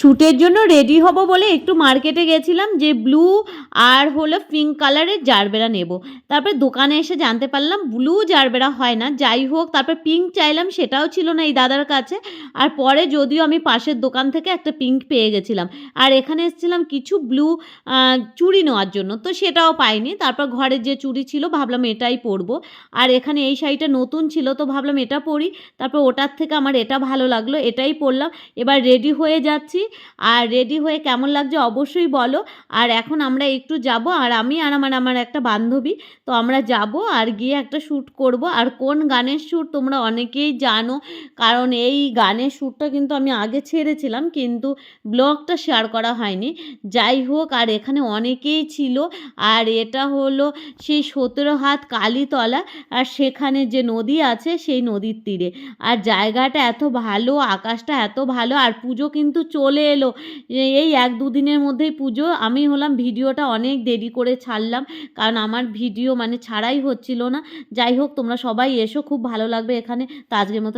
শ্যুটের জন্য রেডি হব বলে একটু মার্কেটে গেছিলাম যে ব্লু আর হলো পিঙ্ক কালারের জারবেরা নেব। তারপরে দোকানে এসে জানতে পারলাম ব্লু জারবেরা হয় না। যাই হোক, তারপর পিঙ্ক চাইলাম, সেটাও ছিল না এই দাদার কাছে। আর পরে যদিও আমি পাশের দোকান থেকে একটা পিঙ্ক পেয়ে গেছিলাম। আর এখানে এসেছিলাম কিছু ব্লু চুড়ি নেওয়ার জন্য, তো সেটাও পাইনি। তারপর ঘরের যে চুড়ি ছিল ভাবলাম এটাই পরবো। আর এখানে এই শাড়িটা নতুন ছিল, তো ভাবলাম এটা পরি। তারপর ওটার থেকে আমার এটা ভালো লাগলো, এটাই পরলাম। এবার রেডি হয়ে যাচ্ছি। আর রেডি হয়ে কেমন লাগছে অবশ্যই বলো। আর এখন আমরা একটু যাব, আর আমি আর আমার একটা বান্ধবী, তো আমরা যাব আর গিয়ে একটা শ্যুট করব। আর কোন গানের শ্যুট তোমরা অনেকেই জানো, কারণ এই গানের শ্যুটটা কিন্তু আমি আগে ছেড়েছিলাম, কিন্তু ব্লগটা শেয়ার করা হয়নি। যাই হোক, আর এখানে অনেকেই ছিল। আর এটা হলো সেই 17 হাত কালীতলা, আর সেখানে যে নদী আছে সেই নদীর তীরে। আর জায়গাটা এত ভালো, আকাশটা এত ভালো, আর পুজো কিন্তু চলে এলো। এই 1-2 দিনের মধ্যেই পুজো। আমি হলাম ভিডিওটা অনেক দেরি করে ছাড়লাম, কারণ আমার ভিডিও মানে ছাড়াই হচ্ছিল না। যাই হোক, তোমরা সবাই এসো, খুব ভালো লাগবে এখানে। তো আজকের মতো